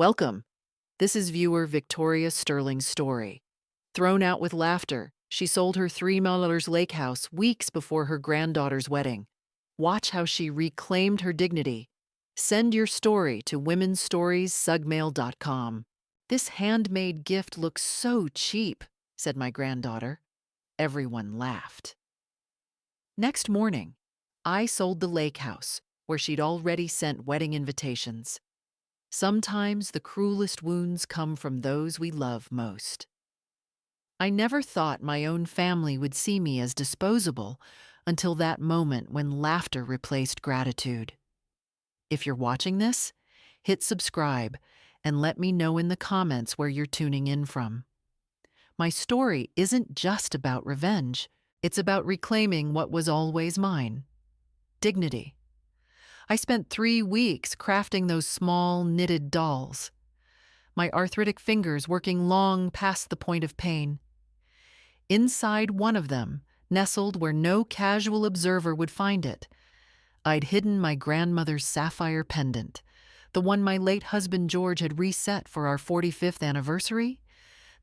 Welcome. This is viewer Victoria Sterling's story. Thrown out with laughter, she sold her $3 lake house weeks before her granddaughter's wedding. Watch how she reclaimed her dignity. Send your story to womenstoriess@sugmail.com. This handmade gift looks so cheap, said my granddaughter. Everyone laughed. Next morning, I sold the lake house, where she'd already sent wedding invitations. Sometimes the cruelest wounds come from those we love most. I never thought my own family would see me as disposable until that moment when laughter replaced gratitude. If you're watching this, hit subscribe and let me know in the comments where you're tuning in from. My story isn't just about revenge, it's about reclaiming what was always mine: dignity. I spent 3 weeks crafting those small, knitted dolls, my arthritic fingers working long past the point of pain. Inside one of them, nestled where no casual observer would find it, I'd hidden my grandmother's sapphire pendant, the one my late husband George had reset for our 45th anniversary,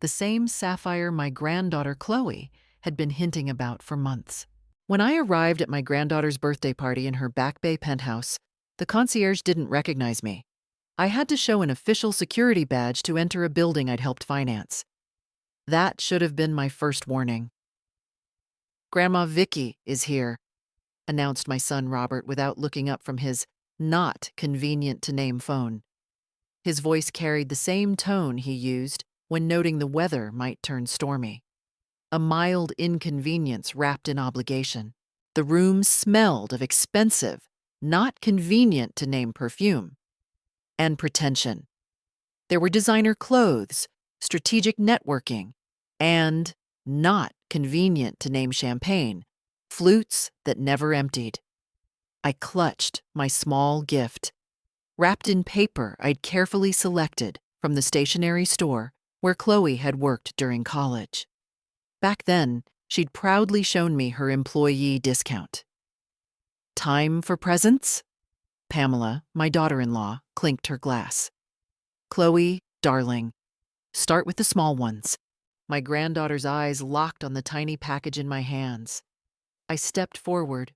the same sapphire my granddaughter Chloe had been hinting about for months. When I arrived at my granddaughter's birthday party in her Back Bay penthouse, the concierge didn't recognize me. I had to show an official security badge to enter a building I'd helped finance. That should have been my first warning. "Grandma Vicky is here," announced my son Robert without looking up from his not-convenient-to-name phone. His voice carried the same tone he used when noting the weather might turn stormy. A mild inconvenience wrapped in obligation. The room smelled of expensive, not convenient-to-name perfume, and pretension. There were designer clothes, strategic networking, and not convenient-to-name champagne, flutes that never emptied. I clutched my small gift, wrapped in paper I'd carefully selected from the stationery store where Chloe had worked during college. Back then, she'd proudly shown me her employee discount. "Time for presents?" Pamela, my daughter-in-law, clinked her glass. "Chloe, darling, start with the small ones." My granddaughter's eyes locked on the tiny package in my hands. I stepped forward,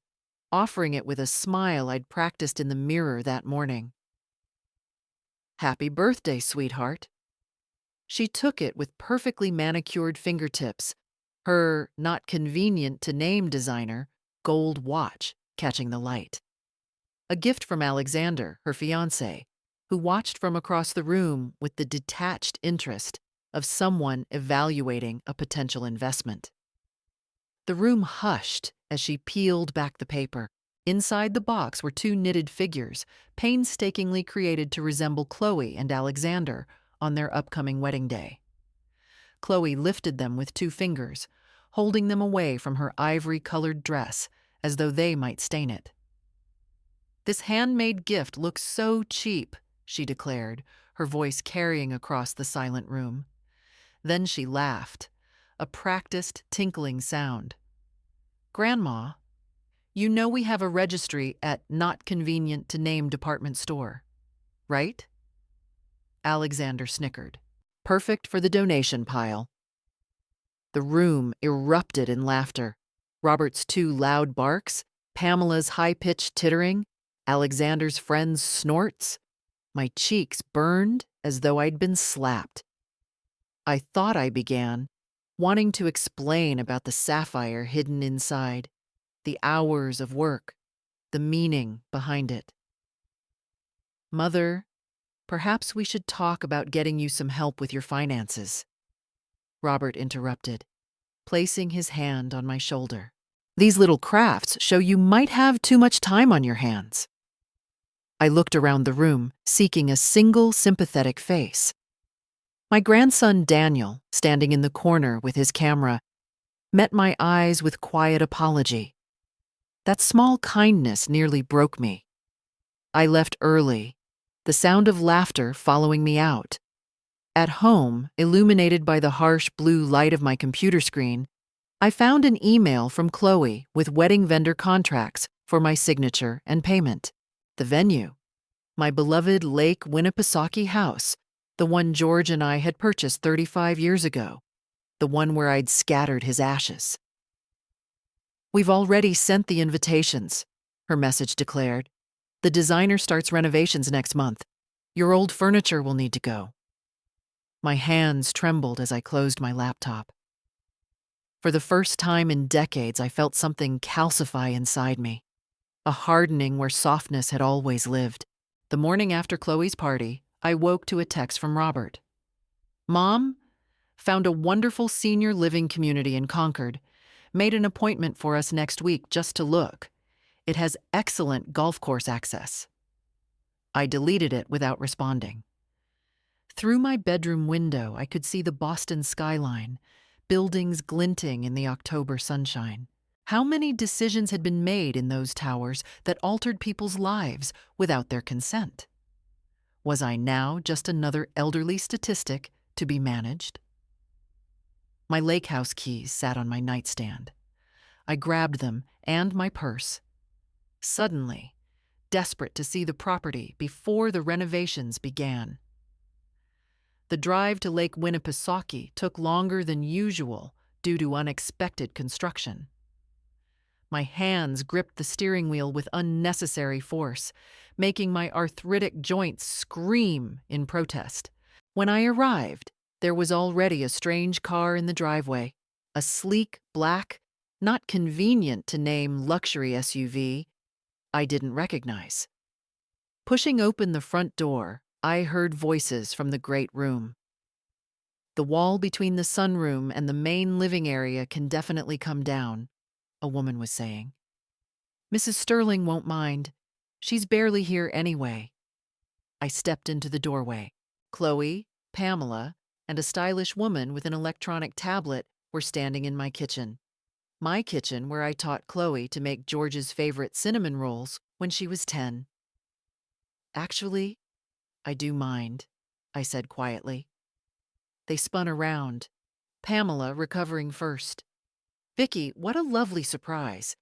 offering it with a smile I'd practiced in the mirror that morning. "Happy birthday, sweetheart." She took it with perfectly manicured fingertips, her not-convenient-to-name designer gold watch catching the light. A gift from Alexander, her fiancé, who watched from across the room with the detached interest of someone evaluating a potential investment. The room hushed as she peeled back the paper. Inside the box were 2 knitted figures, painstakingly created to resemble Chloe and Alexander on their upcoming wedding day. Chloe lifted them with 2 fingers, holding them away from her ivory-colored dress as though they might stain it. "This handmade gift looks so cheap," she declared, her voice carrying across the silent room. Then she laughed, a practiced, tinkling sound. "Grandma, you know we have a registry at Not Convenient to Name department store, right?" Alexander snickered. "Perfect for the donation pile." The room erupted in laughter. Robert's 2 loud barks, Pamela's high-pitched tittering, Alexander's friend's snorts. My cheeks burned as though I'd been slapped. I thought I began, wanting to explain about the sapphire hidden inside, the hours of work, the meaning behind it. "Mother, perhaps we should talk about getting you some help with your finances," Robert interrupted, placing his hand on my shoulder. "These little crafts show you might have too much time on your hands." I looked around the room, seeking a single sympathetic face. My grandson Daniel, standing in the corner with his camera, met my eyes with quiet apology. That small kindness nearly broke me. I left early, the sound of laughter following me out. At home, illuminated by the harsh blue light of my computer screen, I found an email from Chloe with wedding vendor contracts for my signature and payment. The venue, my beloved Lake Winnipesaukee house, The one George and I had purchased 35 years ago. The one where I'd scattered his ashes. "We've already sent the invitations," her message declared. "The designer starts renovations next month. Your old furniture will need to go." My hands trembled as I closed my laptop. For the first time in decades, I felt something calcify inside me, a hardening where softness had always lived. The morning after Chloe's party, I woke to a text from Robert. "Mom, found a wonderful senior living community in Concord. Made an appointment for us next week just to look. It has excellent golf course access." I deleted it without responding. Through my bedroom window, I could see the Boston skyline, buildings glinting in the October sunshine. How many decisions had been made in those towers that altered people's lives without their consent? Was I now just another elderly statistic to be managed? My lake house keys sat on my nightstand. I grabbed them and my purse. Suddenly, desperate to see the property before the renovations began. The drive to Lake Winnipesaukee took longer than usual due to unexpected construction. My hands gripped the steering wheel with unnecessary force, making my arthritic joints scream in protest. When I arrived, there was already a strange car in the driveway, a sleek, black, not convenient to name luxury SUV I didn't recognize. Pushing open the front door, I heard voices from the great room. "The wall between the sunroom and the main living area can definitely come down," a woman was saying. "Mrs. Sterling won't mind. She's barely here anyway." I stepped into the doorway. Chloe, Pamela, and a stylish woman with an electronic tablet were standing in my kitchen. My kitchen where I taught Chloe to make George's favorite cinnamon rolls when she was 10. "Actually, I do mind," I said quietly. They spun around, Pamela recovering first. "Vicky, what a lovely surprise.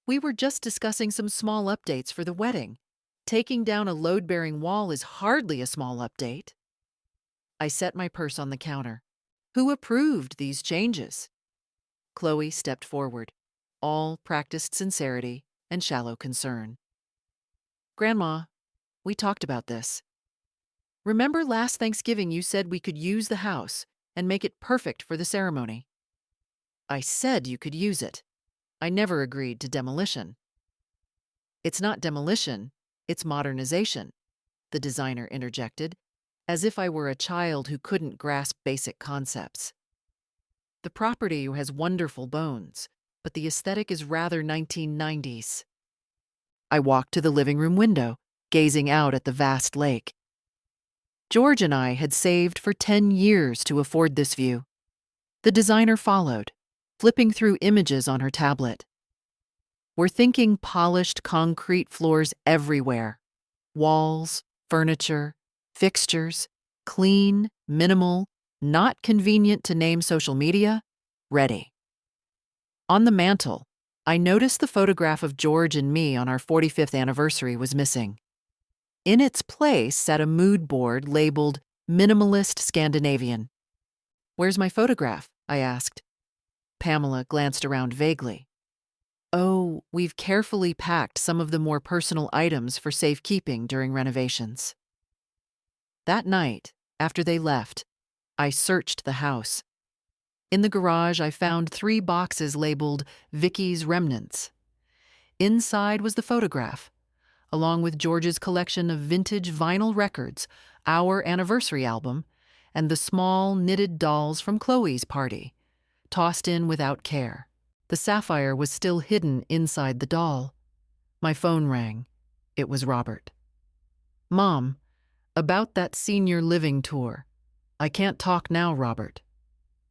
We were just discussing some small updates for the wedding. Taking down a load-bearing wall is hardly a small update." I set my purse on the counter. "Who approved these changes?" Chloe stepped forward, all practiced sincerity and shallow concern. "Grandma, we talked about this. Remember last Thanksgiving you said we could use the house and make it perfect for the ceremony?" "I said you could use it. I never agreed to demolition." "It's not demolition, it's modernization," the designer interjected, as if I were a child who couldn't grasp basic concepts. "The property has wonderful bones, but the aesthetic is rather 1990s. I walked to the living room window, gazing out at the vast lake. George and I had saved for 10 years to afford this view. The designer followed, flipping through images on her tablet. "We're thinking polished concrete floors everywhere. Walls, furniture, fixtures, clean, minimal, not convenient to name social media, ready." On the mantel, I noticed the photograph of George and me on our 45th anniversary was missing. In its place sat a mood board labeled Minimalist Scandinavian. "Where's my photograph?" I asked. Pamela glanced around vaguely. "Oh, we've carefully packed some of the more personal items for safekeeping during renovations." That night, after they left, I searched the house. In the garage, I found 3 boxes labeled Vicky's Remnants. Inside was the photograph, along with George's collection of vintage vinyl records, our anniversary album, and the small knitted dolls from Chloe's party, tossed in without care. The sapphire was still hidden inside the doll. My phone rang. It was Robert. "Mom, about that senior living tour. I can't talk now, Robert.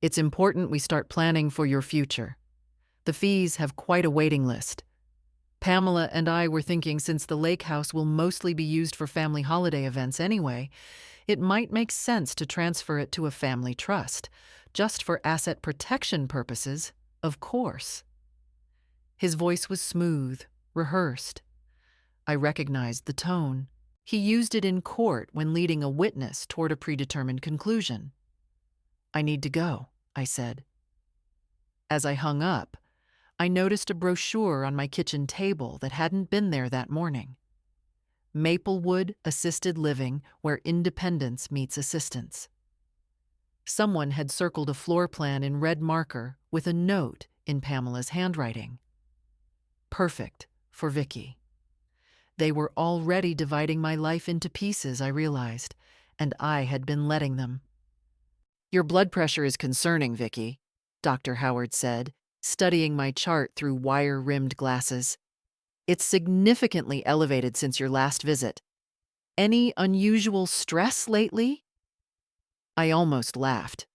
It's important we start planning for your future. The fees have quite a waiting list. Pamela and I were thinking since the lake house will mostly be used for family holiday events anyway, it might make sense to transfer it to a family trust, just for asset protection purposes, of course." His voice was smooth, rehearsed. I recognized the tone. He used it in court when leading a witness toward a predetermined conclusion. "I need to go," I said. As I hung up, I noticed a brochure on my kitchen table that hadn't been there that morning. Maplewood Assisted Living, where independence meets assistance. Someone had circled a floor plan in red marker with a note in Pamela's handwriting. Perfect for Vicky. They were already dividing my life into pieces, I realized, and I had been letting them. "Your blood pressure is concerning, Vicky," Dr. Howard said, studying my chart through wire-rimmed glasses. "It's significantly elevated since your last visit. Any unusual stress lately?" I almost laughed.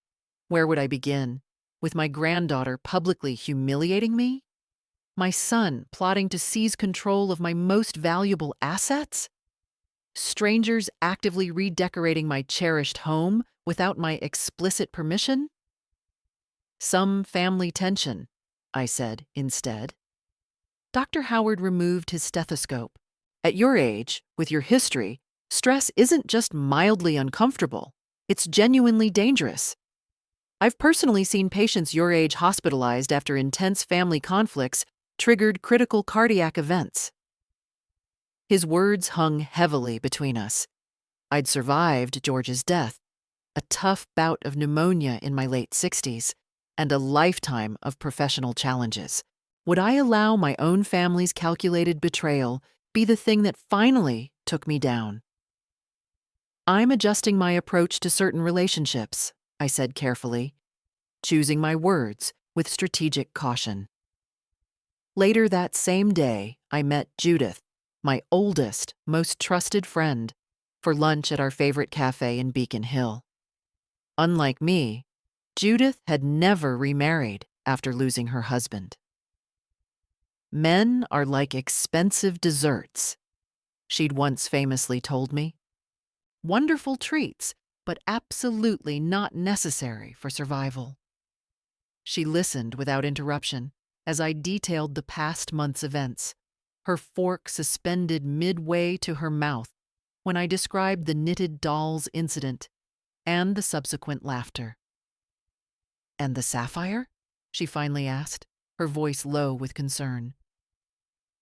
Where would I begin? With my granddaughter publicly humiliating me? My son plotting to seize control of my most valuable assets? Strangers actively redecorating my cherished home without my explicit permission? "Some family tension," I said instead. Dr. Howard removed his stethoscope. "At your age, with your history, stress isn't just mildly uncomfortable, it's genuinely dangerous. I've personally seen patients your age hospitalized after intense family conflicts triggered critical cardiac events." His words hung heavily between us. I'd survived George's death, a tough bout of pneumonia in my late 60s, and a lifetime of professional challenges. Would I allow my own family's calculated betrayal be the thing that finally took me down? "I'm adjusting my approach to certain relationships," I said carefully, choosing my words with strategic caution. Later that same day, I met Judith, my oldest, most trusted friend, for lunch at our favorite cafe in Beacon Hill. Unlike me, Judith had never remarried after losing her husband. "Men are like expensive desserts," she'd once famously told me. "Wonderful treats, but absolutely not necessary for survival." She listened without interruption as I detailed the past month's events, her fork suspended midway to her mouth when I described the knitted dolls incident and the subsequent laughter. "And the sapphire?" she finally asked, her voice low with concern.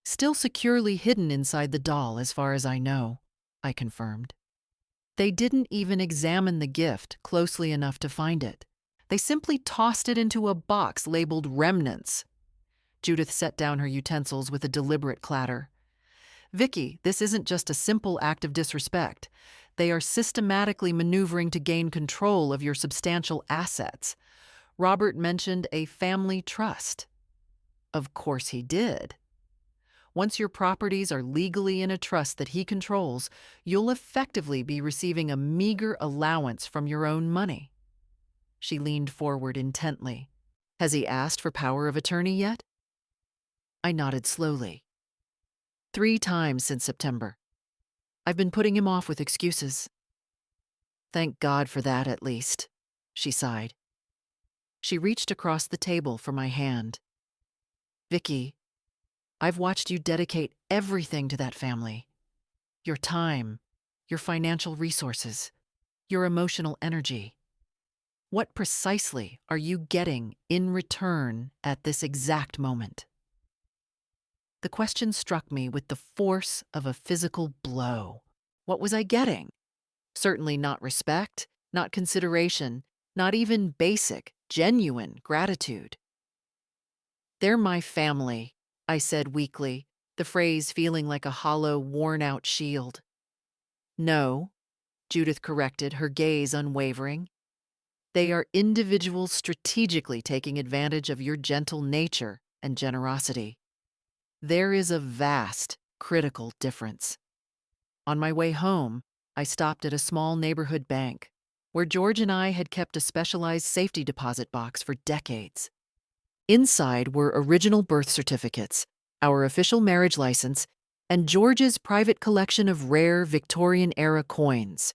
"Still securely hidden inside the doll as far as I know," I confirmed. "They didn't even examine the gift closely enough to find it. They simply tossed it into a box labeled remnants." Judith set down her utensils with a deliberate clatter. "Vicky, this isn't just a simple act of disrespect. They are systematically maneuvering to gain control of your substantial assets. Robert mentioned a family trust." Of course he did. "Once your properties are legally in a trust that he controls, you'll effectively be receiving a meager allowance from your own money." She leaned forward intently. "Has he asked for power of attorney yet?" I nodded slowly. 3 times since September. I've been putting him off with excuses." "Thank God for that, at least," she sighed. She reached across the table for my hand. "Vicky, I've watched you dedicate everything to that family. Your time, your financial resources, your emotional energy. What precisely are you getting in return at this exact moment?" The question struck me with the force of a physical blow. What was I getting? Certainly not respect, not consideration, not even basic, genuine gratitude. "They're my family," I said weakly, the phrase feeling like a hollow, worn-out shield. "No," Judith corrected, her gaze unwavering. "They are individuals strategically taking advantage of your gentle nature and generosity. There is a vast, critical difference." On my way home, I stopped at a small neighborhood bank, where George and I had kept a specialized safety deposit box for decades. Inside were original birth certificates, our official marriage license, and George's private collection of rare Victorian-era coins,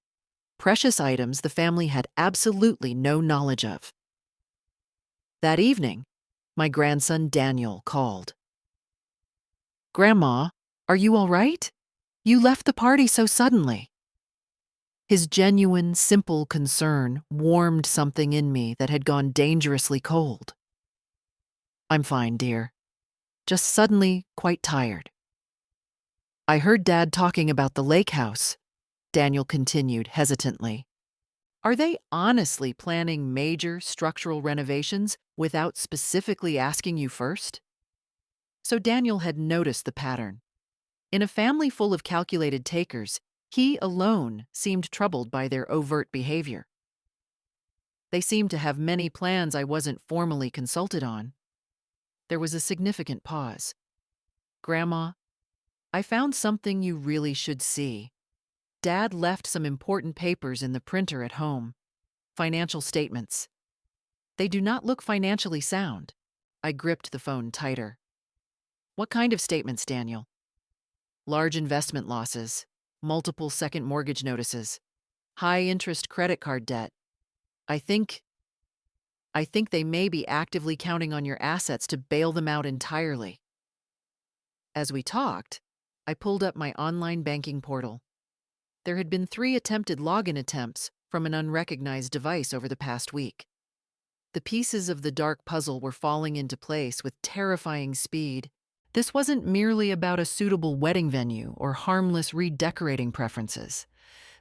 precious items the family had absolutely no knowledge of. That evening, my grandson Daniel called. "Grandma, are you all right?" You left the party so suddenly." His genuine, simple concern warmed something in me that had gone dangerously cold. "I'm fine, dear. Just suddenly quite tired." "I heard Dad talking about the lake house," Daniel continued hesitantly. "Are they honestly planning major structural renovations without specifically asking you first?" So Daniel had noticed the pattern. In a family full of calculated takers, he alone seemed troubled by their overt behavior. "They seem to have many plans I wasn't formally consulted on." There was a significant pause. "Grandma, I found something you really should see. Dad left some important papers in the printer at home. Financial statements. They do not look financially sound." I gripped the phone tighter. "What kind of statements, Daniel?" "Large investment losses, multiple second mortgage notices, high-interest credit card debt. I think they may be actively counting on your assets to bail them out entirely." As we talked, I pulled up my online banking portal. There had been 3 attempted login attempts from an unrecognized device over the past week. The pieces of the dark puzzle were falling into place with terrifying speed. This wasn't merely about a suitable wedding venue or harmless redecorating preferences.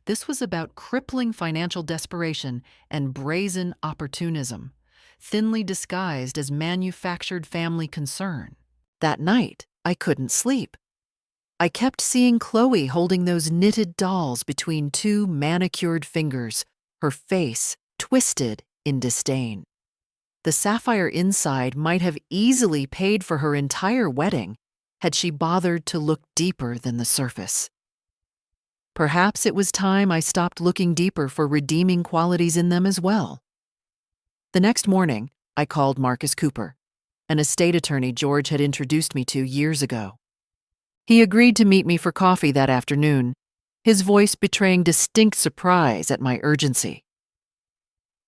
This was about crippling financial desperation and brazen opportunism, thinly disguised as manufactured family concern. That night, I couldn't sleep. I kept seeing Chloe holding those knitted dolls between 2 manicured fingers, her face twisted in disdain. The sapphire inside might have easily paid for her entire wedding had she bothered to look deeper than the surface. Perhaps it was time I stopped looking deeper for redeeming qualities in them as well. The next morning, I called Marcus Cooper, an estate attorney George had introduced me to years ago. He agreed to meet me for coffee that afternoon, his voice betraying distinct surprise at my urgency.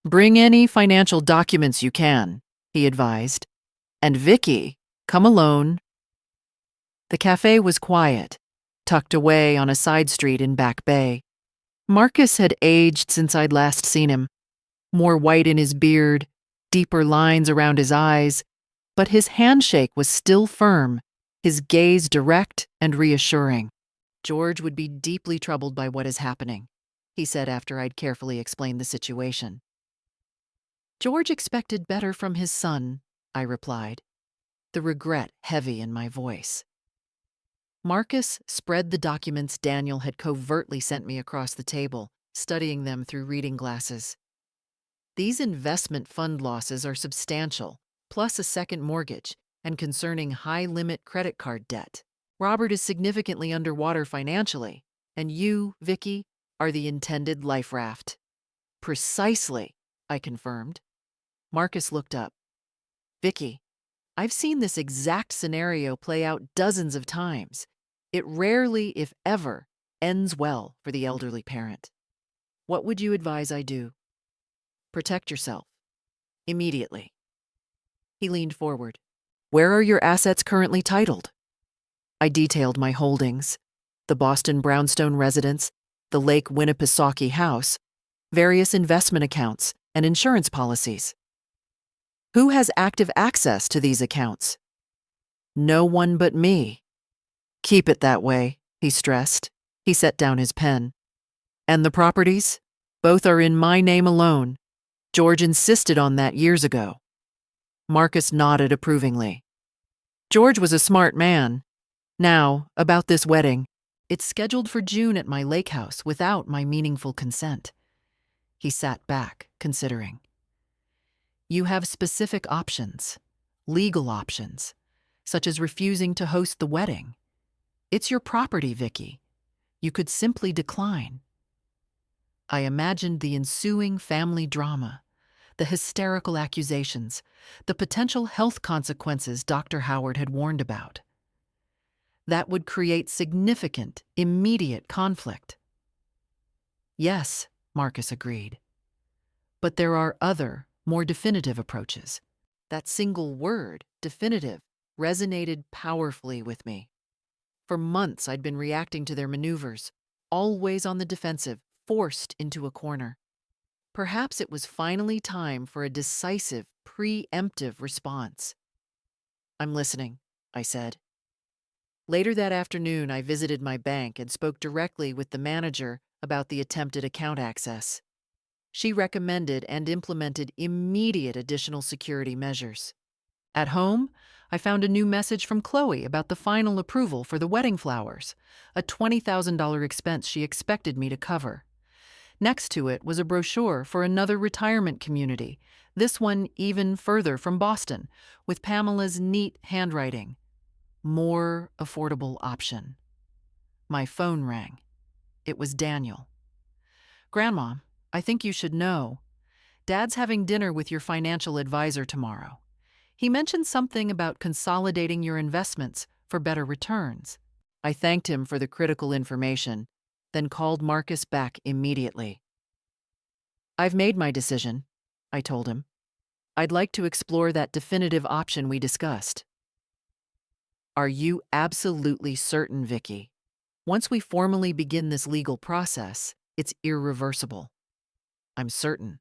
"Bring any financial documents you can," he advised. "And Vicky, come alone." The cafe was quiet, tucked away on a side street in Back Bay. Marcus had aged since I'd last seen him, more white in his beard, deeper lines around his eyes, but his handshake was still firm, his gaze direct and reassuring. "George would be deeply troubled by what is happening," he said after I'd carefully explained the situation. "George expected better from his son," I replied, the regret heavy in my voice. Marcus spread the documents Daniel had covertly sent me across the table, studying them through reading glasses. "These investment fund losses are substantial, plus a second mortgage, and concerning high-limit credit card debt. Robert is significantly underwater financially, and you, Vicky, are the intended life raft." "Precisely," I confirmed. Marcus looked up. "Vicky, I've seen this exact scenario play out dozens of times. It rarely, if ever, ends well for the elderly parent. What would you advise I do?" "Protect yourself. Immediately." He leaned forward. "Where are your assets currently titled?" I detailed my holdings: the Boston Brownstone residence, the Lake Winnipesaukee house, various investment accounts, and insurance policies. "Who has active access to these accounts?" "No one but me." "Keep it that way," he stressed. He set down his pen. "And the properties? Both are in my name alone. George insisted on that years ago." Marcus nodded approvingly. "George was a smart man. Now, about this wedding. It's scheduled for June at my lake house without my meaningful consent." He sat back, considering. "You have specific options, legal options, such as refusing to host the wedding. It's your property, Vicky. You could simply decline." I imagined the ensuing family drama, the hysterical accusations, the potential health consequences Dr. Howard had warned about. That would create significant, immediate conflict. "Yes," Marcus agreed. "But there are other, more definitive approaches." That single word, definitive, resonated powerfully with me. For months, I'd been reacting to their maneuvers, always on the defensive, forced into a corner. Perhaps it was finally time for a decisive, preemptive response. "I'm listening," I said. Later that afternoon, I visited my bank and spoke directly with the manager about the attempted account access. She recommended and implemented immediate additional security measures. At home, I found a new message from Chloe about the final approval for the wedding flowers, a $20,000 expense she expected me to cover. Next to it was a brochure for another retirement community, this one even further from Boston, with Pamela's neat handwriting. More affordable option. My phone rang. It was Daniel. "Grandma, I think you should know. Dad's having dinner with your financial advisor tomorrow. He mentioned something about consolidating your investments for better returns." I thanked him for the critical information, then called Marcus back immediately. "I've made my decision," I told him. "I'd like to explore that definitive option we discussed." "Are you absolutely certain, Vicky? Once we formally begin this legal process, it's irreversible." "I'm certain."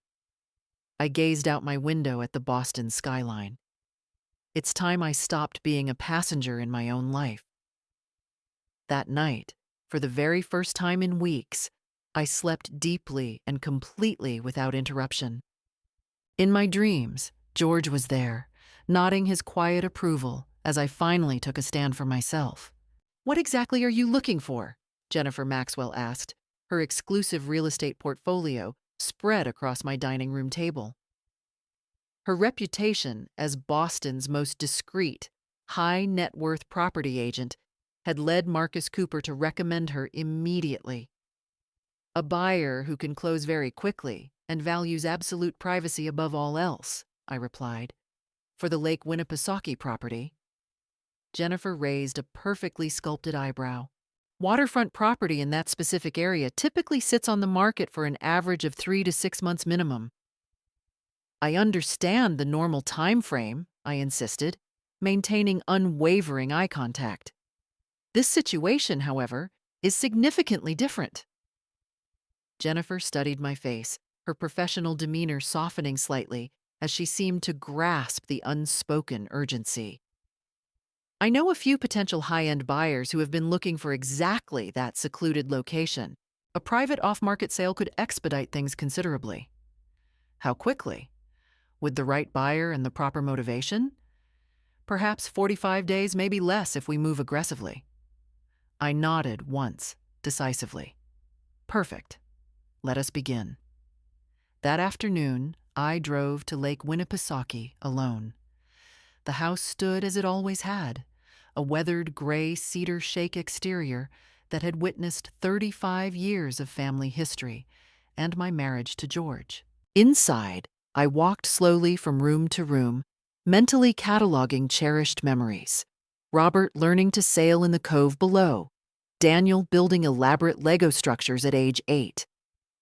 I gazed out my window at the Boston skyline. It's time I stopped being a passenger in my own life. That night, for the very first time in weeks, I slept deeply and completely without interruption. In my dreams, George was there, nodding his quiet approval as I finally took a stand for myself. "What exactly are you looking for?" Jennifer Maxwell asked, her exclusive real estate portfolio spread across my dining room table. Her reputation as Boston's most discreet, high-net-worth property agent had led Marcus Cooper to recommend her immediately. "A buyer who can close very quickly and values absolute privacy above all else," I replied. "For the Lake Winnipesaukee property." Jennifer raised a perfectly sculpted eyebrow. "Waterfront property in that specific area typically sits on the market for an average of 3 to 6 months minimum." "I understand the normal time frame," I insisted, maintaining unwavering eye contact. "This situation, however, is significantly different." Jennifer studied my face, her professional demeanor softening slightly as she seemed to grasp the unspoken urgency. "I know a few potential high-end buyers who have been looking for exactly that secluded location. A private off-market sale could expedite things considerably." "How quickly? With the right buyer and the proper motivation?" "Perhaps 45 days, maybe less if we move aggressively." I nodded once, decisively. "Perfect. Let us begin." That afternoon, I drove to Lake Winnipesaukee alone. The house stood as it always had, a weathered gray cedar shake exterior that had witnessed 35 years of family history and my marriage to George. Inside, I walked slowly from room to room, mentally cataloging cherished memories. Robert learning to sail in the cove below, Daniel building elaborate Lego structures at age 8,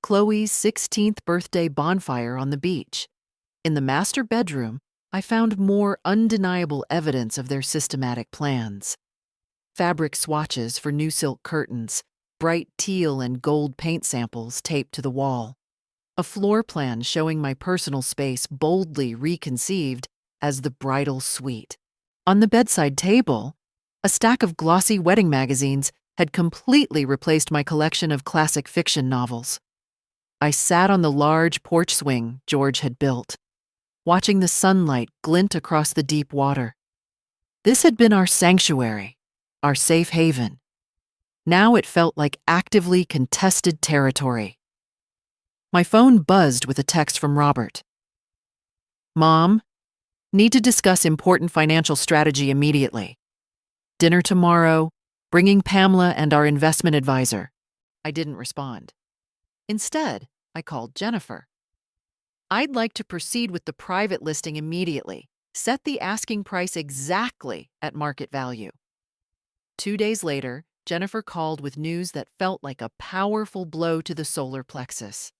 Chloe's 16th birthday bonfire on the beach. In the master bedroom, I found more undeniable evidence of their systematic plans. Fabric swatches for new silk curtains, bright teal and gold paint samples taped to the wall. A floor plan showing my personal space boldly reconceived as the bridal suite. On the bedside table, a stack of glossy wedding magazines had completely replaced my collection of classic fiction novels. I sat on the large porch swing George had built, watching the sunlight glint across the deep water. This had been our sanctuary, our safe haven. Now it felt like actively contested territory. My phone buzzed with a text from Robert. "Mom, need to discuss important financial strategy immediately. Dinner tomorrow, bringing Pamela and our investment advisor." I didn't respond. Instead, I called Jennifer. "I'd like to proceed with the private listing immediately. Set the asking price exactly at market value." 2 days later, Jennifer called with news that felt like a powerful blow to the solar plexus.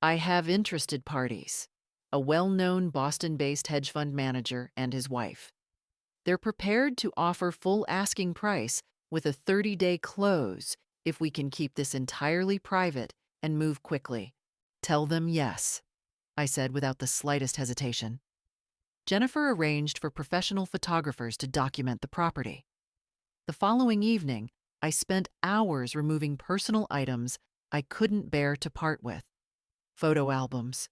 "I have interested parties, a well-known Boston-based hedge fund manager and his wife. They're prepared to offer full asking price with a 30-day close if we can keep this entirely private and move quickly. Tell them yes, I said without the slightest hesitation. Jennifer arranged for professional photographers to document the property. The following evening, I spent hours removing personal items I couldn't bear to part with. Photo albums,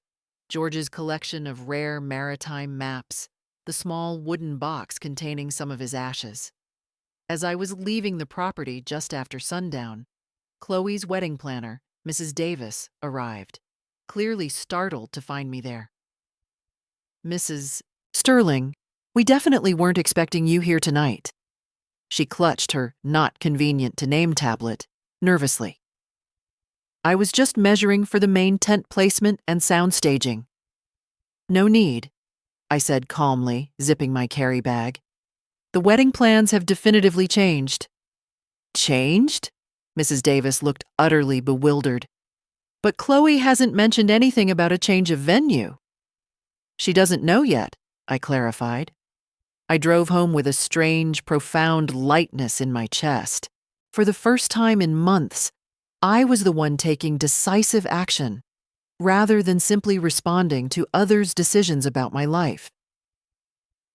George's collection of rare maritime maps, the small wooden box containing some of his ashes. As I was leaving the property just after sundown, Chloe's wedding planner, Mrs. Davis, arrived, clearly startled to find me there. Mrs. Sterling, we definitely weren't expecting you here tonight. She clutched her not-convenient-to-name tablet nervously. I was just measuring for the main tent placement and sound staging. No need, I said calmly, zipping my carry bag. The wedding plans have definitively changed. Changed? Mrs. Davis looked utterly bewildered. But Chloe hasn't mentioned anything about a change of venue. She doesn't know yet, I clarified. I drove home with a strange, profound lightness in my chest. For the first time in months, I was the one taking decisive action, rather than simply responding to others' decisions about my life.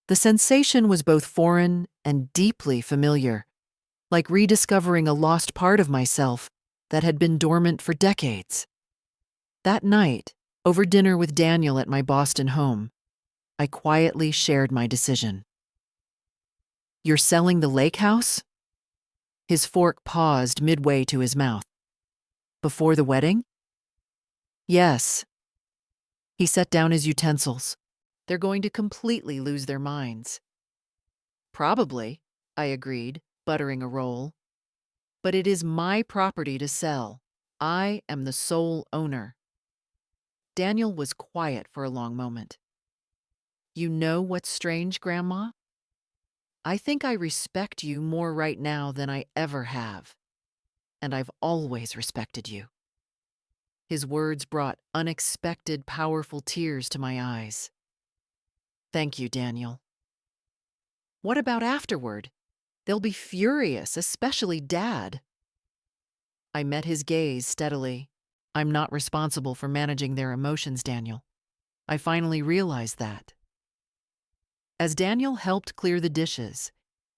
The sensation was both foreign and deeply familiar, like rediscovering a lost part of myself that had been dormant for decades. That night, over dinner with Daniel at my Boston home, I quietly shared my decision. You're selling the lake house? His fork paused midway to his mouth. Before the wedding? Yes. He set down his utensils. They're going to completely lose their minds. Probably, I agreed, buttering a roll. But it is my property to sell. I am the sole owner. Daniel was quiet for a long moment. You know what's strange, Grandma? I think I respect you more right now than I ever have. And I've always respected you. His words brought unexpected, powerful tears to my eyes. Thank you, Daniel. What about afterward? They'll be furious, especially Dad. I met his gaze steadily. I'm not responsible for managing their emotions, Daniel. I finally realized that. As Daniel helped clear the dishes,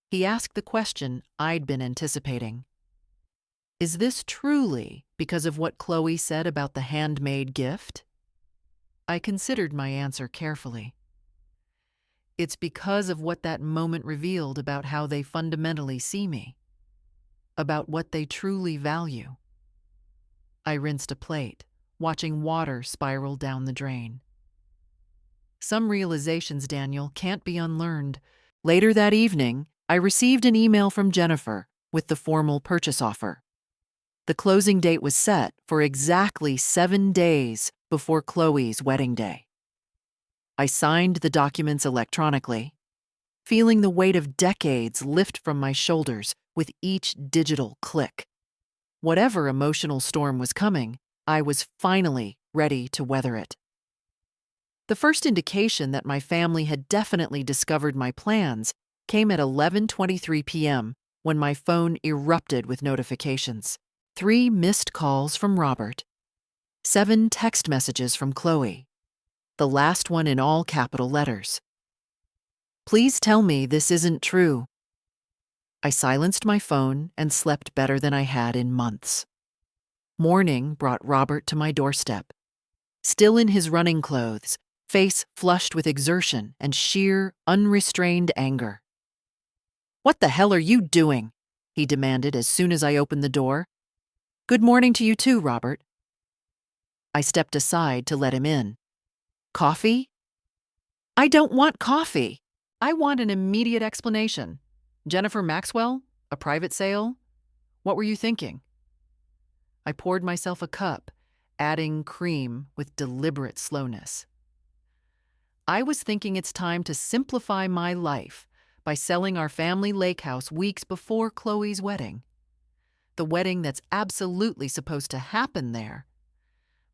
he asked the question I'd been anticipating. Is this truly because of what Chloe said about the handmade gift? I considered my answer carefully. It's because of what that moment revealed about how they fundamentally see me, about what they truly value. I rinsed a plate, watching water spiral down the drain. Some realizations, Daniel, can't be unlearned. Later that evening, I received an email from Jennifer with the formal purchase offer. The closing date was set for exactly 7 days before Chloe's wedding day. I signed the documents electronically, feeling the weight of decades lift from my shoulders with each digital click. Whatever emotional storm was coming, I was finally ready to weather it. The first indication that my family had definitely discovered my plans came at 11:23 p.m. when my phone erupted with notifications. 3 missed calls from Robert, 7 text messages from Chloe, the last one in all capital letters. Please tell me this isn't true. I silenced my phone and slept better than I had in months. Morning brought Robert to my doorstep. Still in his running clothes, face flushed with exertion and sheer, unrestrained anger. What the hell are you doing? He demanded as soon as I opened the door. Good morning to you too, Robert. I stepped aside to let him in. Coffee? I don't want coffee. I want an immediate explanation. Jennifer Maxwell? A private sale? What were you thinking? I poured myself a cup, adding cream with deliberate slowness. I was thinking it's time to simplify my life by selling our family lake house weeks before Chloe's wedding. The wedding that's absolutely supposed to happen there.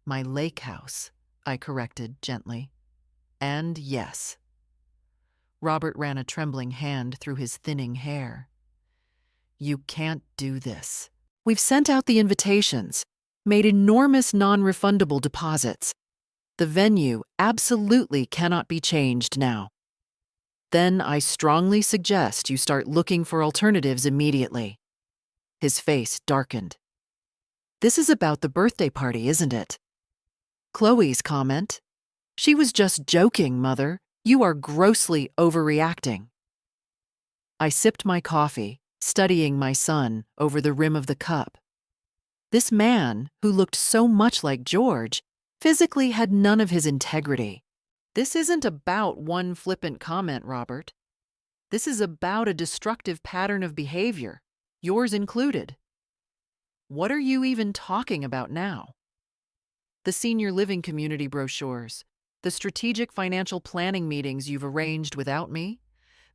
My lake house, I corrected gently. And yes. Robert ran a trembling hand through his thinning hair. You can't do this. We've sent out the invitations, made enormous non-refundable deposits. The venue absolutely cannot be changed now. Then I strongly suggest you start looking for alternatives immediately. His face darkened. This is about the birthday party, isn't it? Chloe's comment. She was just joking, Mother. You are grossly overreacting. I sipped my coffee, studying my son over the rim of the cup. This man, who looked so much like George, physically had none of his integrity. This isn't about one flippant comment, Robert. This is about a destructive pattern of behavior, yours included. What are you even talking about now? The senior living community brochures, the strategic financial planning meetings you've arranged without me,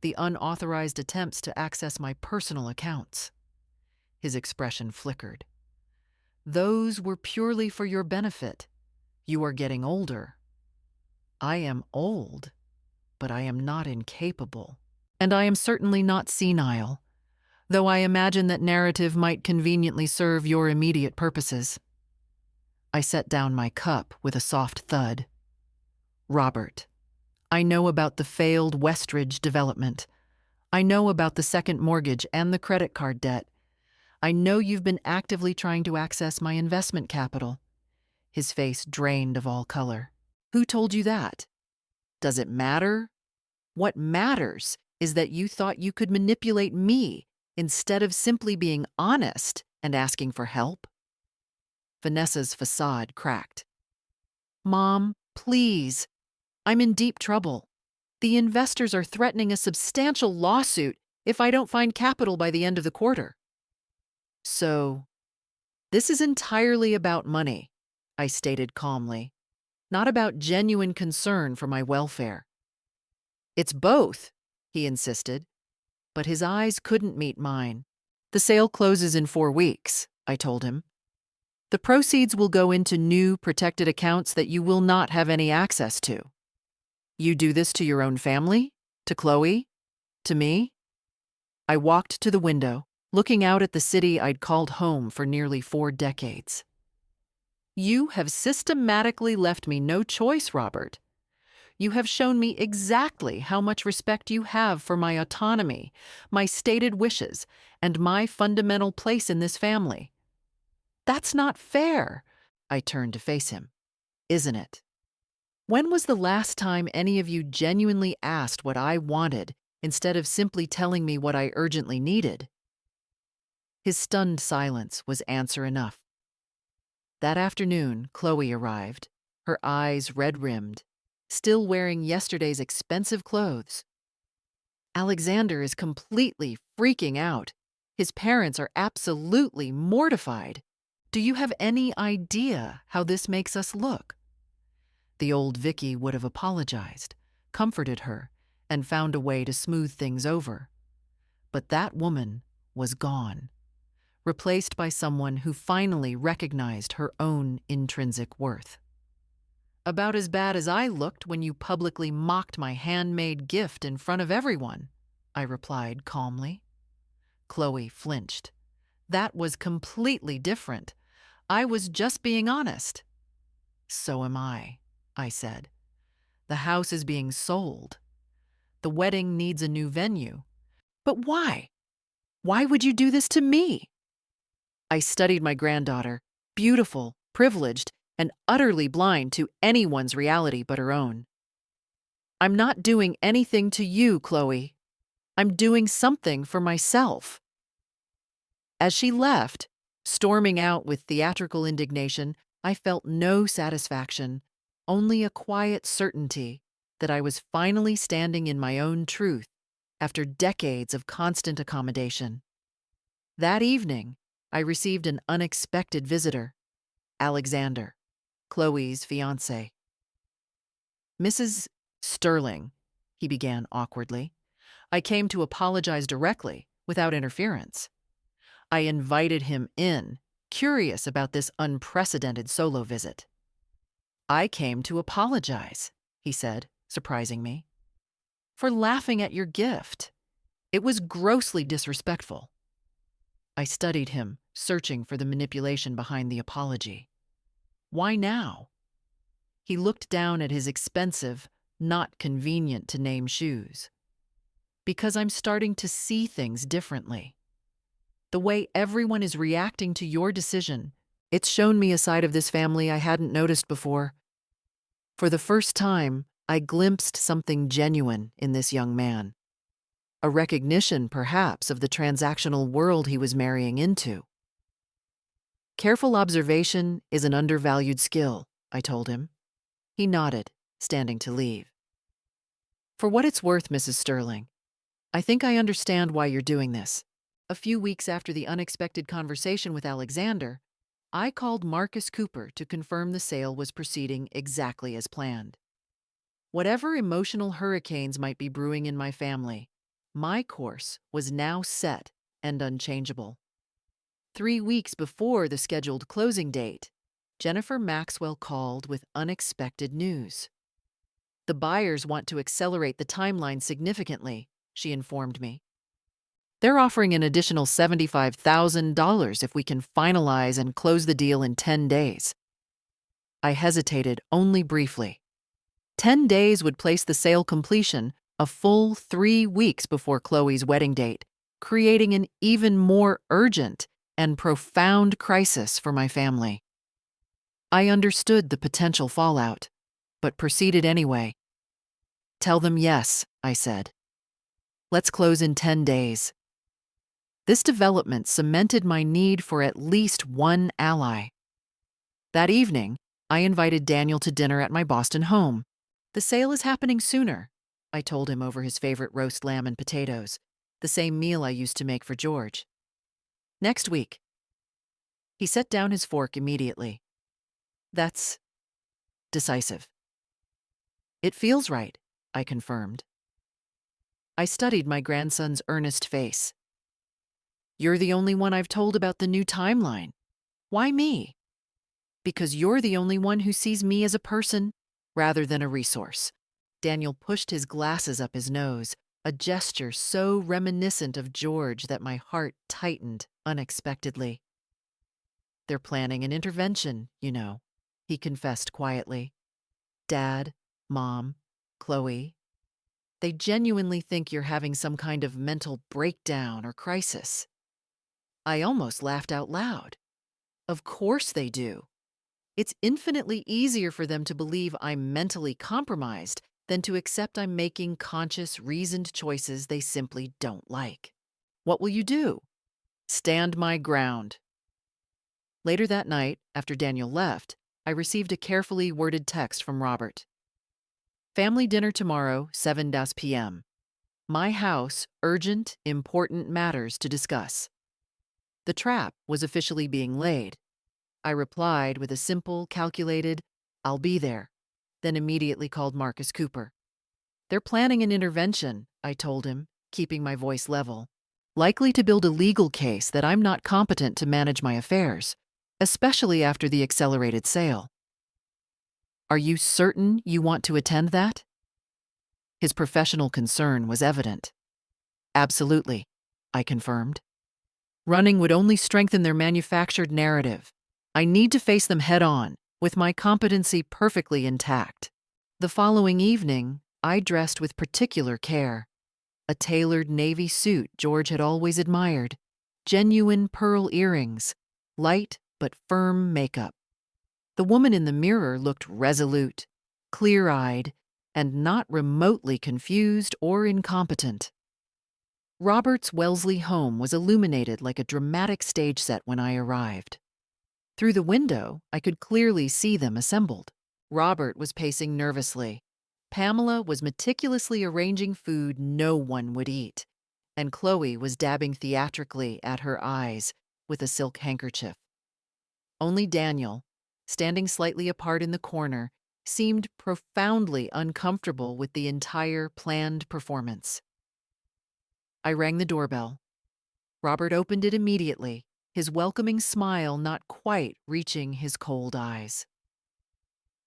the unauthorized attempts to access my personal accounts. His expression flickered. Those were purely for your benefit. You are getting older. I am old, but I am not incapable. And I am certainly not senile, though I imagine that narrative might conveniently serve your immediate purposes. I set down my cup with a soft thud. Robert, I know about the failed Westridge development. I know about the second mortgage and the credit card debt. I know you've been actively trying to access my investment capital. His face drained of all color. Who told you that? Does it matter? What matters is that you thought you could manipulate me instead of simply being honest and asking for help. Vanessa's facade cracked. Mom, please. I'm in deep trouble. The investors are threatening a substantial lawsuit if I don't find capital by the end of the quarter. So, this is entirely about money, I stated calmly, not about genuine concern for my welfare. It's both, he insisted, but his eyes couldn't meet mine. The sale closes in 4 weeks, I told him. The proceeds will go into new protected accounts that you will not have any access to. You do this to your own family? To Chloe? To me? I walked to the window, looking out at the city I'd called home for nearly 4 decades. You have systematically left me no choice, Robert. You have shown me exactly how much respect you have for my autonomy, my stated wishes, and my fundamental place in this family. That's not fair, I turned to face him. Isn't it? When was the last time any of you genuinely asked what I wanted instead of simply telling me what I urgently needed? His stunned silence was answer enough. That afternoon, Chloe arrived, her eyes red-rimmed, still wearing yesterday's expensive clothes. Alexander is completely freaking out. His parents are absolutely mortified. Do you have any idea how this makes us look? The old Vicky would have apologized, comforted her, and found a way to smooth things over. But that woman was gone, replaced by someone who finally recognized her own intrinsic worth. About as bad as I looked when you publicly mocked my handmade gift in front of everyone, I replied calmly. Chloe flinched. That was completely different. I was just being honest. So am I said. The house is being sold. The wedding needs a new venue. But why? Why would you do this to me? I studied my granddaughter, beautiful, privileged, and utterly blind to anyone's reality but her own. I'm not doing anything to you, Chloe. I'm doing something for myself. As she left, storming out with theatrical indignation, I felt no satisfaction, only a quiet certainty that I was finally standing in my own truth after decades of constant accommodation. That evening, I received an unexpected visitor, Alexander, Chloe's fiancé. Mrs. Sterling, he began awkwardly. I came to apologize directly, without interference. I invited him in, curious about this unprecedented solo visit. I came to apologize, he said, surprising me, for laughing at your gift. It was grossly disrespectful. I studied him, searching for the manipulation behind the apology. Why now? He looked down at his expensive, not convenient to name shoes. Because I'm starting to see things differently. The way everyone is reacting to your decision, it's shown me a side of this family I hadn't noticed before. For the first time, I glimpsed something genuine in this young man. A recognition, perhaps, of the transactional world he was marrying into. Careful observation is an undervalued skill, I told him. He nodded, standing to leave. For what it's worth, Mrs. Sterling, I think I understand why you're doing this. A few weeks after the unexpected conversation with Alexander, I called Marcus Cooper to confirm the sale was proceeding exactly as planned. Whatever emotional hurricanes might be brewing in my family, my course was now set and unchangeable. 3 weeks before the scheduled closing date, Jennifer Maxwell called with unexpected news. The buyers want to accelerate the timeline significantly, she informed me. They're offering an additional $75,000 if we can finalize and close the deal in 10 days. I hesitated only briefly. 10 days would place the sale completion a full 3 weeks before Chloe's wedding date, creating an even more urgent and profound crisis for my family. I understood the potential fallout, but proceeded anyway. Tell them yes, I said. Let's close in 10 days. This development cemented my need for at least one ally. That evening, I invited Daniel to dinner at my Boston home. The sale is happening sooner, I told him over his favorite roast lamb and potatoes, the same meal I used to make for George. Next week. He set down his fork immediately. That's decisive. It feels right, I confirmed. I studied my grandson's earnest face. You're the only one I've told about the new timeline. Why me? Because you're the only one who sees me as a person rather than a resource. Daniel pushed his glasses up his nose, a gesture so reminiscent of George that my heart tightened unexpectedly. They're planning an intervention, you know, he confessed quietly. Dad, Mom, Chloe. They genuinely think you're having some kind of mental breakdown or crisis. I almost laughed out loud. Of course they do. It's infinitely easier for them to believe I'm mentally compromised than to accept I'm making conscious, reasoned choices they simply don't like. What will you do? Stand my ground. Later that night, after Daniel left, I received a carefully worded text from Robert. Family dinner tomorrow, 7 p.m. My house, urgent, important matters to discuss. The trap was officially being laid. I replied with a simple, calculated, I'll be there, then immediately called Marcus Cooper. They're planning an intervention, I told him, keeping my voice level, likely to build a legal case that I'm not competent to manage my affairs, especially after the accelerated sale. Are you certain you want to attend that? His professional concern was evident. Absolutely, I confirmed. Running would only strengthen their manufactured narrative. I need to face them head on, with my competency perfectly intact. The following evening, I dressed with particular care. A tailored navy suit George had always admired, genuine pearl earrings, light but firm makeup. The woman in the mirror looked resolute, clear-eyed, and not remotely confused or incompetent. Robert's Wellesley home was illuminated like a dramatic stage set when I arrived. Through the window, I could clearly see them assembled. Robert was pacing nervously. Pamela was meticulously arranging food no one would eat, and Chloe was dabbing theatrically at her eyes with a silk handkerchief. Only Daniel, standing slightly apart in the corner, seemed profoundly uncomfortable with the entire planned performance. I rang the doorbell. Robert opened it immediately, his welcoming smile not quite reaching his cold eyes.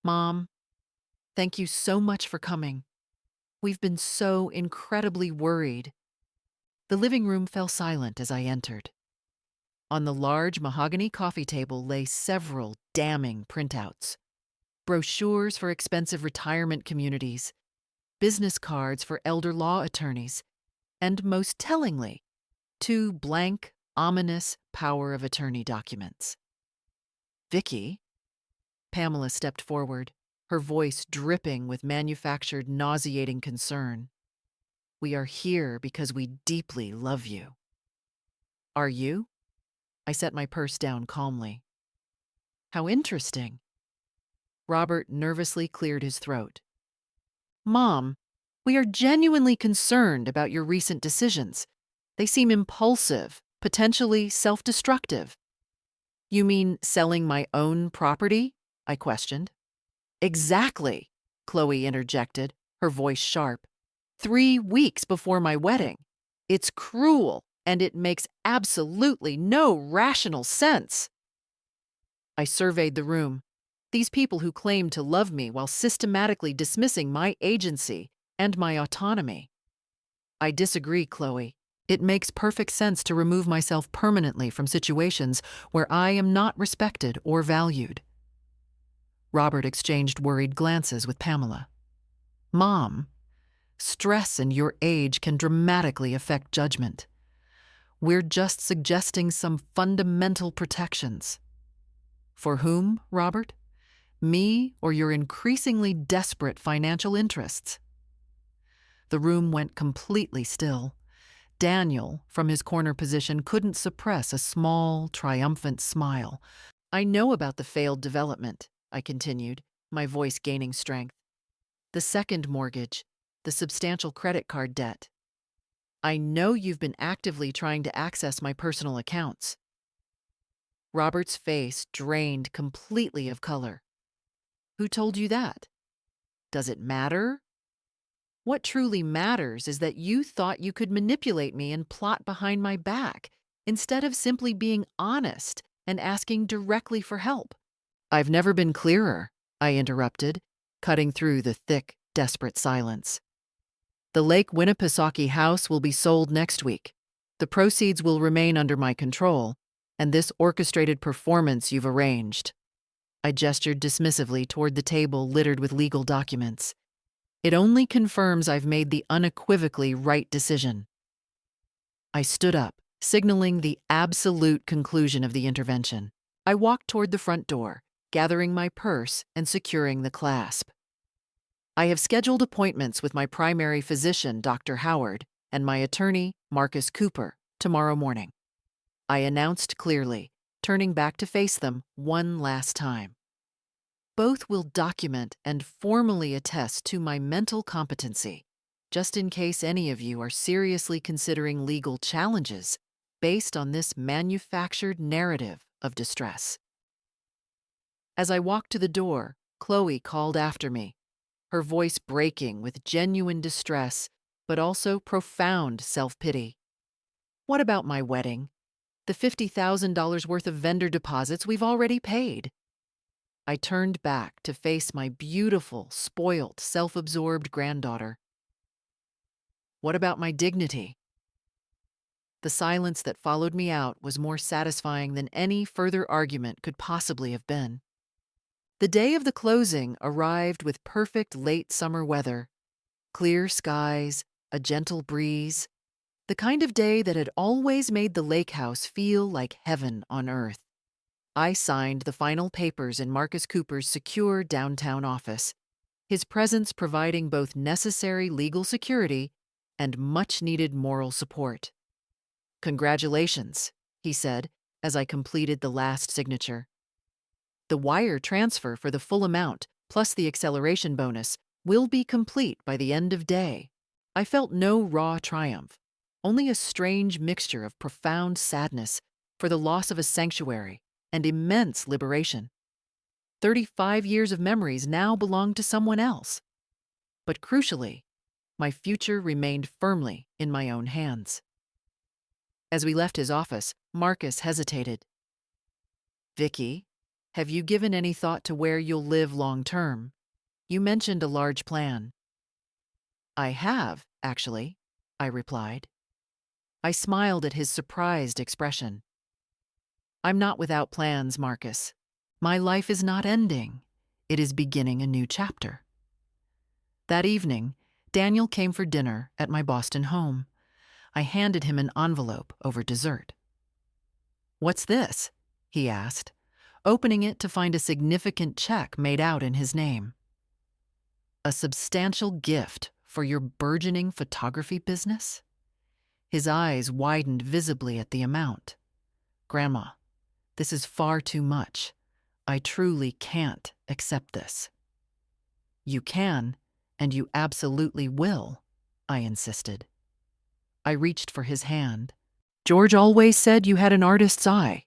Mom, thank you so much for coming. We've been so incredibly worried. The living room fell silent as I entered. On the large mahogany coffee table lay several damning printouts. Brochures for expensive retirement communities, business cards for elder law attorneys, and most tellingly, 2 blank, ominous power of attorney documents. Vicky, Pamela stepped forward, her voice dripping with manufactured, nauseating concern. We are here because we deeply love you. Are you? I set my purse down calmly. How interesting. Robert nervously cleared his throat. Mom, we are genuinely concerned about your recent decisions. They seem impulsive, potentially self-destructive. You mean selling my own property? I questioned. Exactly, Chloe interjected, her voice sharp. 3 weeks before my wedding. It's cruel, and it makes absolutely no rational sense. I surveyed the room. These people who claim to love me while systematically dismissing my agency and my autonomy. I disagree, Chloe. It makes perfect sense to remove myself permanently from situations where I am not respected or valued. Robert exchanged worried glances with Pamela. Mom, stress and your age can dramatically affect judgment. We're just suggesting some fundamental protections. For whom, Robert? Me or your increasingly desperate financial interests? The room went completely still. Daniel, from his corner position, couldn't suppress a small, triumphant smile. I know about the failed development, I continued, my voice gaining strength. The second mortgage, the substantial credit card debt. I know you've been actively trying to access my personal accounts. Robert's face drained completely of color. Who told you that? Does it matter? What truly matters is that you thought you could manipulate me and plot behind my back, instead of simply being honest and asking directly for help. I've never been clearer, I interrupted, cutting through the thick, desperate silence. The Lake Winnipesaukee house will be sold next week. The proceeds will remain under my control, and this orchestrated performance you've arranged. I gestured dismissively toward the table littered with legal documents. It only confirms I've made the unequivocally right decision. I stood up, signaling the absolute conclusion of the intervention. I walked toward the front door, gathering my purse and securing the clasp. I have scheduled appointments with my primary physician, Dr. Howard, and my attorney, Marcus Cooper, tomorrow morning. I announced clearly, turning back to face them one last time. Both will document and formally attest to my mental competency, just in case any of you are seriously considering legal challenges based on this manufactured narrative of distress. As I walked to the door, Chloe called after me, her voice breaking with genuine distress, but also profound self-pity. What about my wedding? The $50,000 worth of vendor deposits we've already paid. I turned back to face my beautiful, spoilt, self-absorbed granddaughter. What about my dignity? The silence that followed me out was more satisfying than any further argument could possibly have been. The day of the closing arrived with perfect late summer weather, clear skies, a gentle breeze, the kind of day that had always made the lake house feel like heaven on earth. I signed the final papers in Marcus Cooper's secure downtown office, his presence providing both necessary legal security and much-needed moral support. Congratulations, he said as I completed the last signature. The wire transfer for the full amount, plus the acceleration bonus, will be complete by the end of day. I felt no raw triumph, only a strange mixture of profound sadness for the loss of a sanctuary and immense liberation. 35 years of memories now belonged to someone else. But crucially, my future remained firmly in my own hands. As we left his office, Marcus hesitated. Vicky, have you given any thought to where you'll live long term? You mentioned a large plan. I have, actually, I replied. I smiled at his surprised expression. I'm not without plans, Marcus. My life is not ending. It is beginning a new chapter. That evening, Daniel came for dinner at my Boston home. I handed him an envelope over dessert. "What's this?" he asked, opening it to find a significant check made out in his name. "A substantial gift for your burgeoning photography business?" His eyes widened visibly at the amount. "Grandma, this is far too much. I truly can't accept this." "You can, and you absolutely will," I insisted. I reached for his hand. "George always said you had an artist's eye.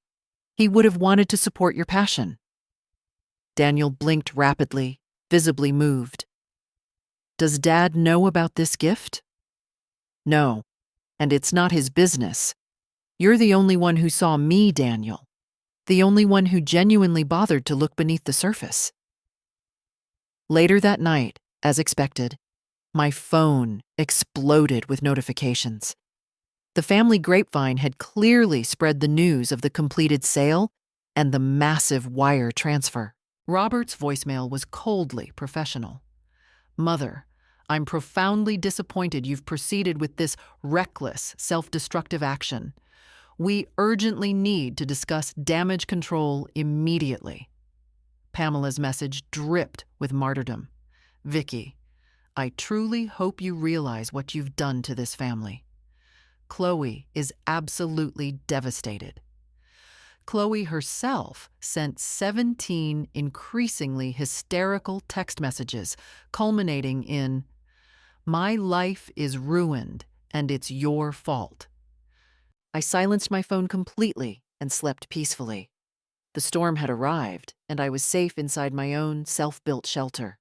He would have wanted to support your passion." Daniel blinked rapidly, visibly moved. "Does Dad know about this gift?" "No, and it's not his business. You're the only one who saw me, Daniel. The only one who genuinely bothered to look beneath the surface." Later that night, as expected, my phone exploded with notifications. The family grapevine had clearly spread the news of the completed sale and the massive wire transfer. Robert's voicemail was coldly professional. "Mother, I'm profoundly disappointed you've proceeded with this reckless, self-destructive action. We urgently need to discuss damage control immediately." Pamela's message dripped with martyrdom. "Vicky, I truly hope you realize what you've done to this family. Chloe is absolutely devastated." Chloe herself sent 17 increasingly hysterical text messages, culminating in, "My life is ruined, and it's your fault." I silenced my phone completely and slept peacefully. The storm had arrived, and I was safe inside my own self-built shelter.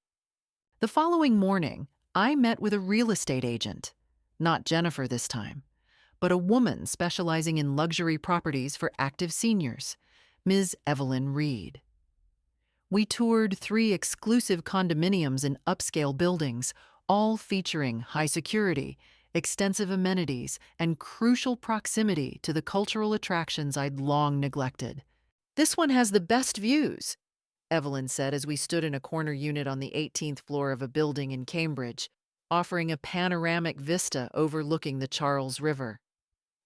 The following morning, I met with a real estate agent. Not Jennifer this time, but a woman specializing in luxury properties for active seniors, Ms. Evelyn Reed. We toured 3 exclusive condominiums in upscale buildings, all featuring high security, extensive amenities, and crucial proximity to the cultural attractions I'd long neglected. "This one has the best views," Evelyn said as we stood in a corner unit on the 18th floor of a building in Cambridge, offering a panoramic vista overlooking the Charles River.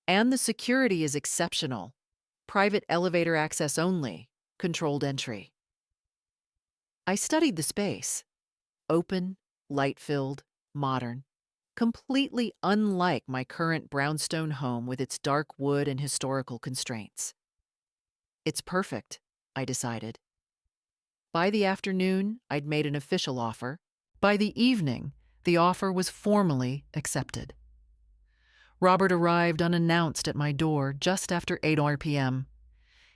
"And the security is exceptional. Private elevator access only, controlled entry." I studied the space. Open, light-filled, modern. Completely unlike my current brownstone home with its dark wood and historical constraints. "It's perfect," I decided. By the afternoon, I'd made an official offer. By the evening, the offer was formally accepted. Robert arrived unannounced at my door just after 8 p.m.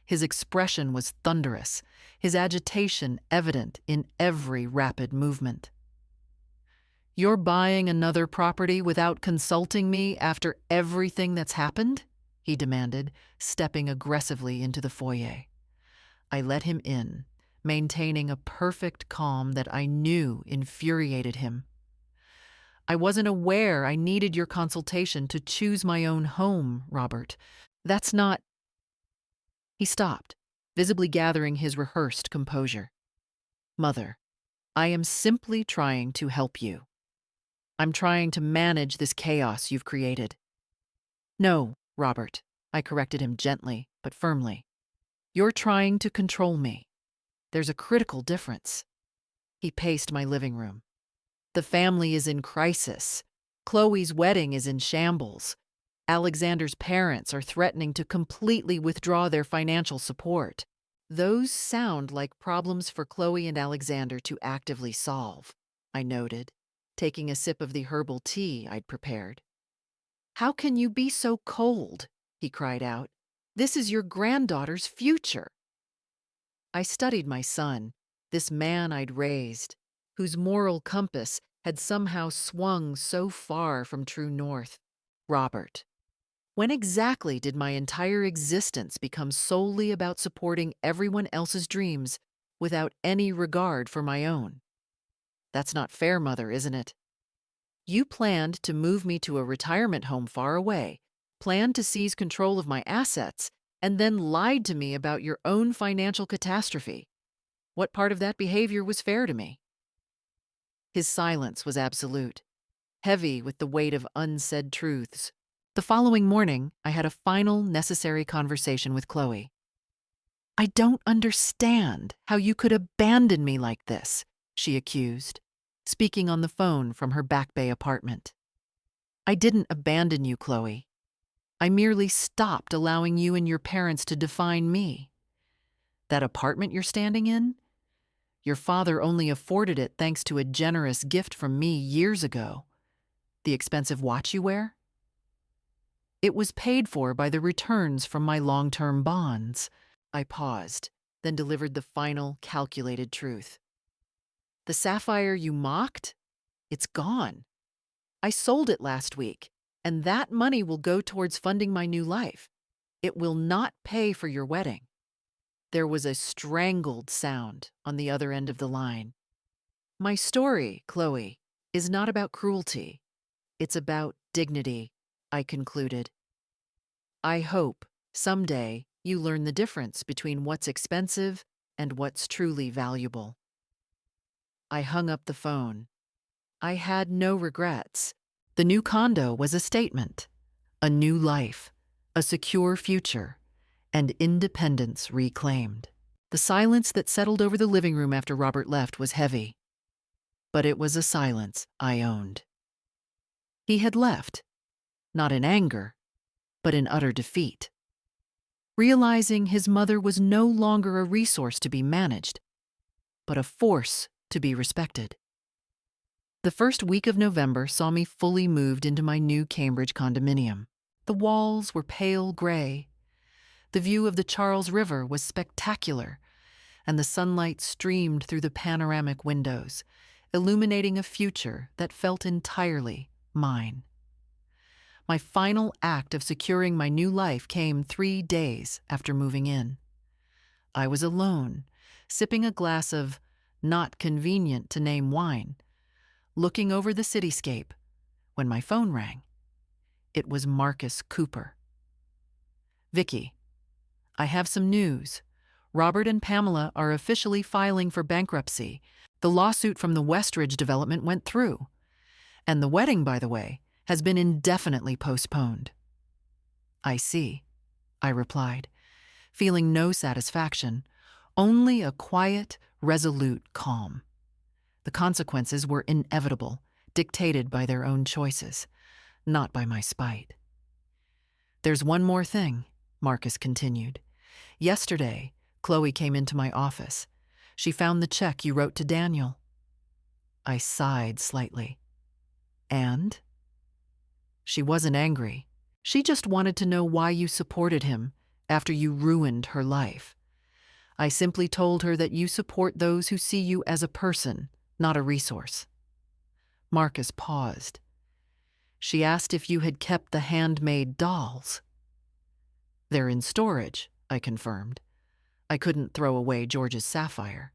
His expression was thunderous, his agitation evident in every rapid movement. "You're buying another property without consulting me after everything that's happened?" he demanded, stepping aggressively into the foyer. I let him in, maintaining a perfect calm that I knew infuriated him. "I wasn't aware I needed your consultation to choose my own home, Robert. That's not—" He stopped, visibly gathering his rehearsed composure. "Mother, I am simply trying to help you. I'm trying to manage this chaos you've created." "No, Robert," I corrected him gently but firmly. "You're trying to control me. There's a critical difference." He paced my living room. "The family is in crisis. Chloe's wedding is in shambles. Alexander's parents are threatening to completely withdraw their financial support. Those sound like problems for Chloe and Alexander to actively solve," I noted, taking a sip of the herbal tea I'd prepared. "How can you be so cold?" he cried out. "This is your granddaughter's future." I studied my son, this man I'd raised, whose moral compass had somehow swung so far from true north. Robert. When exactly did my entire existence become solely about supporting everyone else's dreams without any regard for my own? That's not fair, Mother, isn't it? You planned to move me to a retirement home far away, planned to seize control of my assets, and then lied to me about your own financial catastrophe. What part of that behavior was fair to me?" His silence was absolute, heavy with the weight of unsaid truths. The following morning, I had a final, necessary conversation with Chloe. "I don't understand how you could abandon me like this," she accused, speaking on the phone from her Back Bay apartment. "I didn't abandon you, Chloe. I merely stopped allowing you and your parents to define me. That apartment you're standing in? Your father only afforded it thanks to a generous gift from me years ago. The expensive watch you wear? It was paid for by the returns from my long-term bonds." I paused, then delivered the final, calculated truth. "The sapphire you mocked? It's gone. I sold it last week, and that money will go towards funding my new life. It will not pay for your wedding." There was a strangled sound on the other end of the line. "My story, Chloe, is not about cruelty. It's about dignity," I concluded. "I hope someday you learn the difference between what's expensive and what's truly valuable." I hung up the phone. I had no regrets. The new condo was a statement, a new life, a secure future, and independence reclaimed. The silence that settled over the living room after Robert left was heavy, but it was a silence I owned. He had left, not in anger, but in utter defeat. Realizing his mother was no longer a resource to be managed, but a force to be respected. The first week of November saw me fully moved into my new Cambridge condominium. The walls were pale gray. The view of the Charles River was spectacular, and the sunlight streamed through the panoramic windows, illuminating a future that felt entirely mine. My final act of securing my new life came 3 days after moving in. I was alone, sipping a glass of not convenient to name wine, looking over the cityscape, when my phone rang. It was Marcus Cooper. "Vicky, I have some news. Robert and Pamela are officially filing for bankruptcy. The lawsuit from the Westridge development went through. And the wedding, by the way, has been indefinitely postponed." "I see," I replied, feeling no satisfaction, only a quiet, resolute calm. The consequences were inevitable, dictated by their own choices, not by my spite. "There's one more thing," Marcus continued. "Yesterday, Chloe came into my office. She found the check you wrote to Daniel." I sighed slightly. "And?" "She wasn't angry. She just wanted to know why you supported him after you ruined her life. I simply told her that you support those who see you as a person, not a resource." Marcus paused. "She asked if you had kept the handmade dolls." "They're in storage," I confirmed. I couldn't throw away George's sapphire.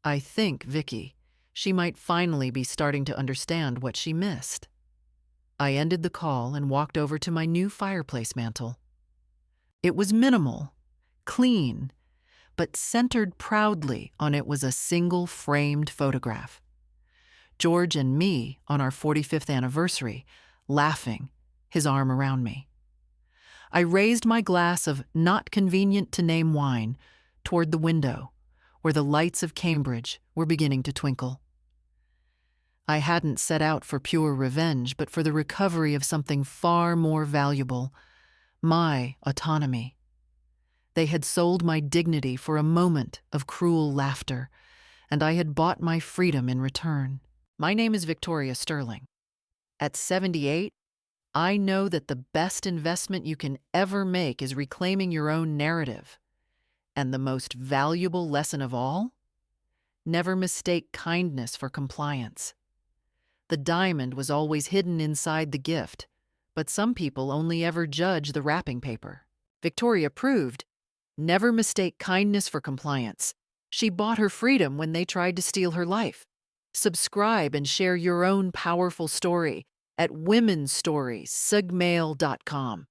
"I think, Vicky, she might finally be starting to understand what she missed." I ended the call and walked over to my new fireplace mantel. It was minimal, clean, but centered proudly on it was a single framed photograph. George and me on our 45th anniversary, laughing, his arm around me. I raised my glass of not convenient to name wine toward the window, where the lights of Cambridge were beginning to twinkle. I hadn't set out for pure revenge, but for the recovery of something far more valuable, my autonomy. They had sold my dignity for a moment of cruel laughter, and I had bought my freedom in return. My name is Vicky Sterling. At 78, I know that the best investment you can ever make is reclaiming your own narrative. And the most valuable lesson of all? Never mistake kindness for compliance. The diamond was always hidden inside the gift, but some people only ever judge the wrapping paper. Victoria proved, never mistake kindness for compliance. She bought her freedom when they tried to steal her life. Subscribe and share your own powerful story at womenstoriess.com.